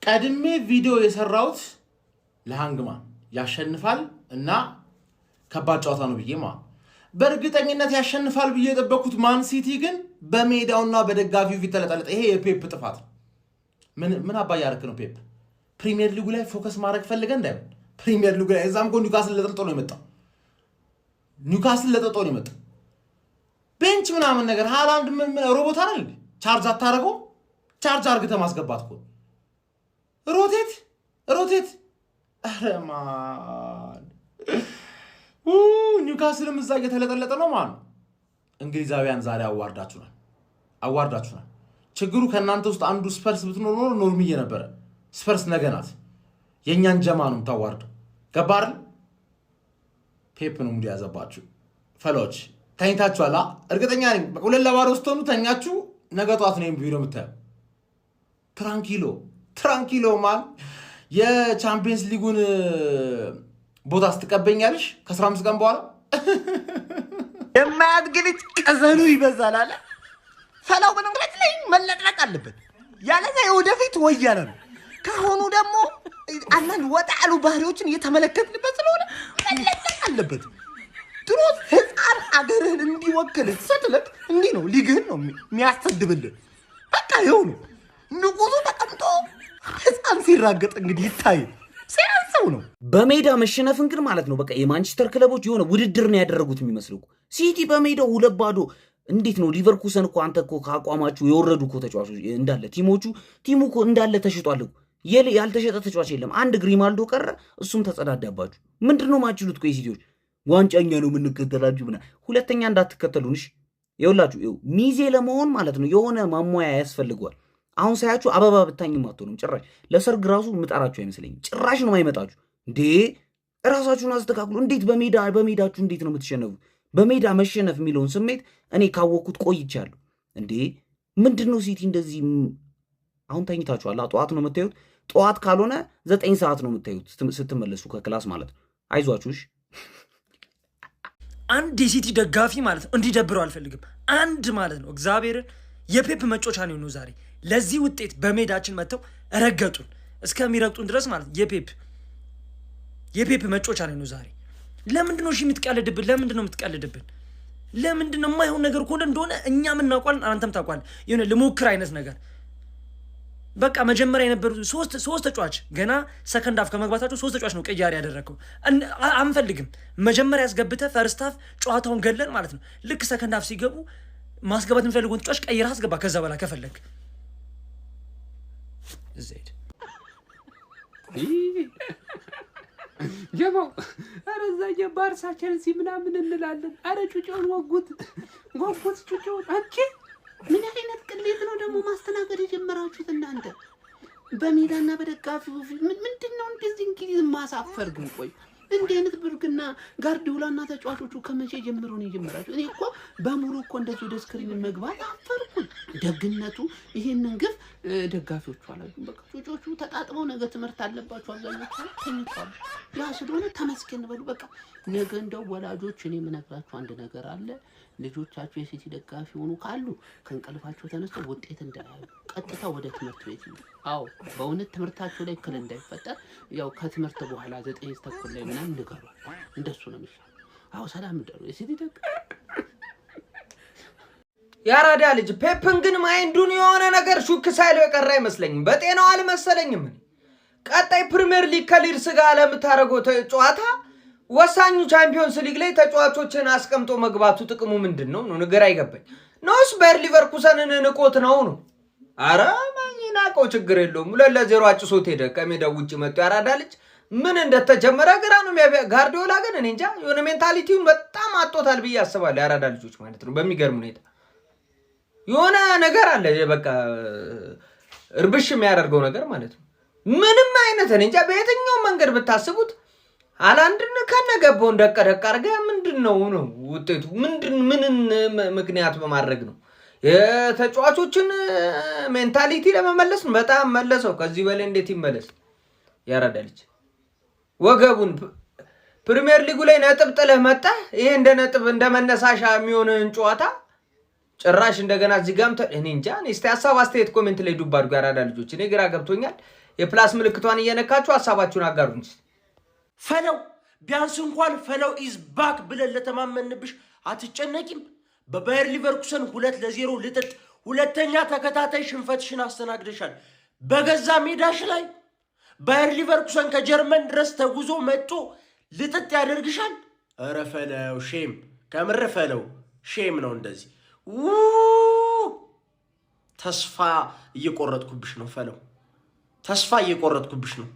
ቀድሜ ቪዲዮ የሰራውት ለሃንግማን ያሸንፋል እና ከባድ ጨዋታ ነው ብዬማ በእርግጠኝነት ያሸንፋል ብዬ የጠበቅኩት ማን ሲቲ ግን በሜዳውና በደጋፊው ፊት ተለጠለጠ። ይሄ የፔፕ ጥፋት ምን አባ ያርክ ነው ፔፕ ፕሪሚየር ሊጉ ላይ ፎከስ ማድረግ ፈልገ እንዳይሆን ፕሪሚየር ሊጉ ላይ እዛም ኒውካስል ለጥልጦ ነው የመጣው ቤንች ምናምን ነገር ሃላንድ ምን ሮቦት አይደል ቻርጅ አታረገው ቻርጅ አርግተ ማስገባት እኮ ሮቴት አረማን ኒውካስልም እዛ እየተለጠለጠ ነው ማለት እንግሊዛውያን ዛሬ አዋርዳችሁናል ችግሩ ከናንተ ውስጥ አንዱ ስፐርስ ብትኖር ኖርምዬ ነበር ስፐርስ ነገናት የኛን ጀማ ነው ታዋርዱ ገባር ፔፕ ነው ሙዲ ያዘባችሁ ፈሎች ተኝታችኋል እርግጠኛ ነኝ በሁለት ለባዶ ስትሆኑ ተኛችሁ ነገ ጧት ነው ቪዲዮ የምታየው ትራንኪሎ ማን የቻምፒየንስ ሊጉን ቦታ ስትቀበኛለሽ ከ15 ቀን በኋላ የማያድግልት ቀዘኑ ይበዛል አለ ፈላው በነገራችን ላይ መለጥለጥ አለበት ያለዛ የወደፊት ወያለ ነው ከሆኑ ደግሞ አንዳንድ ወጣ ያሉ ባህሪዎችን እየተመለከትንበት ስለሆነ መለጠጥ አለበት ድሮስ ህፃን አገርህን እንዲወክል ስትለቅ እንዲህ ነው ሊግህን ነው የሚያስተድብልህ በቃ ይኸው ነው ንጉሱ ተቀምጦ ህፃን ሲራገጥ እንግዲህ ይታይ ሲያንሰው ነው በሜዳ መሸነፍን ግን ማለት ነው በቃ የማንቸስተር ክለቦች የሆነ ውድድር ነው ያደረጉት የሚመስለው ሲቲ በሜዳው 2-2 እንዴት ነው ሊቨርኩሰን እኮ አንተ እኮ ካቋማችሁ የወረዱ እኮ ተጫዋቾች እንዳለ ቲሙ እኮ እንዳለ ተሽጧል ያልተሸጠ ተጫዋች የለም አንድ ግሪማልዶ ቀረ እሱም ተጸዳዳባችሁ ምንድነው ማችሉት እኮ የሲቲዎች ዋንጫኛ ነው የምንከተላችሁ ብና ሁለተኛ እንዳትከተሉንሽ ይኸውላችሁ ሚዜ ለመሆን ማለት ነው የሆነ ማሟያ ያስፈልገዋል አሁን ሳያችሁ አበባ ብታኝም አትሆኑም ጭራሽ ለሰርግ ራሱ ምጣራችሁ አይመስለኝም ጭራሽ ነው የማይመጣችሁ እንዴ ራሳችሁን አስተካክሉ እንዴት በሜዳችሁ እንዴት ነው የምትሸነፉ በሜዳ መሸነፍ የሚለውን ስሜት እኔ ካወቅኩት ቆይቻለሁ እንዴ ምንድነው ሲቲ እንደዚህ አሁን ተኝታችኋል ጠዋት ነው የምታዩት ጠዋት ካልሆነ 9 ሰዓት ነው የምታዩት ስትመለሱ ከክላስ ማለት ነው አይዟችሁሽ አንድ የሲቲ ደጋፊ ማለት ነው እንዲደብረው አልፈልግም አንድ ማለት ነው እግዚአብሔርን የፔፕ መጮቻ ነው ዛሬ ለዚህ ውጤት በሜዳችን መተው ረገጡን እስከሚረግጡን ድረስ ማለት የፔፕ መጮቻ ነው ዛሬ ለምንድነው የምትቀልድብን ለምንድነው የማይሆን ነገር ኮለ እንደሆነ እኛም እናውቃለን አንተም ታውቃለህ የሆነ ለሞክር አይነት ነገር በቃ መጀመሪያ የነበሩ ሶስት ተጫዋች ገና ሰከንድ ሃፍ ከመግባታቸው 3 ተጫዋች ነው ቀያሪ ያደረከው አንፈልግም መጀመሪያ ያስገብተ ፈርስት ሃፍ ጨዋታውን ገለን ማለት ነው ልክ ሰከንድ ሃፍ ሲገቡ ማስገባት እንፈልጉን ተጫዋች ቀይራ አስገባ ከዛ በኋላ ከፈለክ ዘይድ ጀማው አረዛ የባርሳ ቸልሲ ምናምን እንላለን አረ ጩጮን ወጉት ጩጮ አንቺ ምን አይነት ቅሌት ነው ደግሞ ማስተናገድ የጀመራችሁት እናንተ በሜዳና በደጋፊው ምንድነው እንደዚህ እንግሊዝ ማሳፈር ግን ቆይ እንዴ አይነት ብርግና ጋርዲዮላና ተጫዋቾቹ ከመቼ ጀምሮ ነው የጀመራችሁት እኔ እኮ በሞሮኮ እንደዚህ ወደ ስክሪን መግባት አፈርኩኝ ደግነቱ ይሄንን ግፍ ደጋፊዎቹ አላሉም በቃ ጩጮቹ ተጣጥበው ነገ ትምህርት አለባቸው አብዛኞቹ ተኝቷል ያ ስለሆነ ተመስገን በሉ በቃ ነገ እንደው ወላጆች እኔ ምነግራችሁ አንድ ነገር አለ ልጆቻችሁ የሲቲ ደጋፊ ሆኑ ካሉ ከንቀልፋቸው ተነስተው ውጤት እንዳያዩ ቀጥታ ወደ ትምህርት ቤት ነው አዎ በእውነት ትምህርታቸው ላይ ክል እንዳይፈጠር ያው ከትምህርት በኋላ 9 ተኩል ላይ ምናምን ንገሩ እንደሱ ነው የሚሻለው አዎ ሰላም እንደሩ የሲቲ ደጋፊ ያራዳ ልጅ ፔፕን ግን ማይንዱን የሆነ ነገር ሹክ ሳይለው የቀረ አይመስለኝም በጤናው አልመሰለኝም ቀጣይ ፕሪሚየር ሊግ ከሊድስ ጋር ለምታረገው ጨዋታ ወሳኙ ቻምፒየንስ ሊግ ላይ ተጫዋቾችን አስቀምጦ መግባቱ ጥቅሙ ምንድነው ነው ነገር አይገባኝ ኖስ ሊቨርኩሰንን ንቆት ነው አረ ማንናቀው ችግር የለውም 2-0 አጭሶት ሄደ ከሜዳው ውጪ መጥቶ ያራዳ ልጅ ምን እንደተጀመረ ግራ ነው ጋርዲዮላ ግን እኔ እንጃ የሆነ ሜንታሊቲውን በጣም አጥቶታል ብዬ አስባለሁ ያራዳ ልጆች ማለት ነው በሚገርም ሁኔታ የሆነ ነገር አለ በቃ እርብሽ የሚያደርገው ነገር ማለት ነው ምንም አይነት እኔ እንጃ በየትኛው መንገድ ብታስቡት አላንድን ከነገባው እንደቀደቀ አርጋ ምንድነው ነው ውጤቱ ምን ምክንያት በማድረግ ነው የተጫዋቾችን ሜንታሊቲ ለመመለስ በጣም መለሰው ከዚህ በላይ እንዴት ይመለስ ያራዳልች ወገቡን ፕሪሚየር ሊጉ ላይ ነጥብ ጥለህ መጣ ይሄ እንደ ነጥብ እንደ መነሳሻ የሚሆነን ጨዋታ ጭራሽ እንደገና እዚህ ጋም እኔ እንጃ እስቲ ሐሳብ አስተያየት ኮሜንት ላይ ዱብ አድርጉ ያራዳ ልጆች እኔ ግራ ገብቶኛል የፕላስ ምልክቷን እየነካችሁ ሐሳባችሁን አጋሩኝ። ፈለው ቢያንስ እንኳን ፈለው ኢዝ ባክ ብለን ለተማመንብሽ አትጨነቂም? በባየር ሊቨርኩሰን 2-0 ልጥጥ ሁለተኛ ተከታታይ ሽንፈትሽን አስተናግደሻል። በገዛ ሜዳሽ ላይ ባየር ሊቨርኩሰን ከጀርመን ድረስ ተጉዞ መጥቶ ልጥጥ ያደርግሻል። ኧረ ፈለው ሼም፣ ከምር ፈለው ሼም ነው እንደዚህ። ተስፋ እየቆረጥኩብሽ ነው ፈለው፣ ተስፋ እየቆረጥኩብሽ ነው።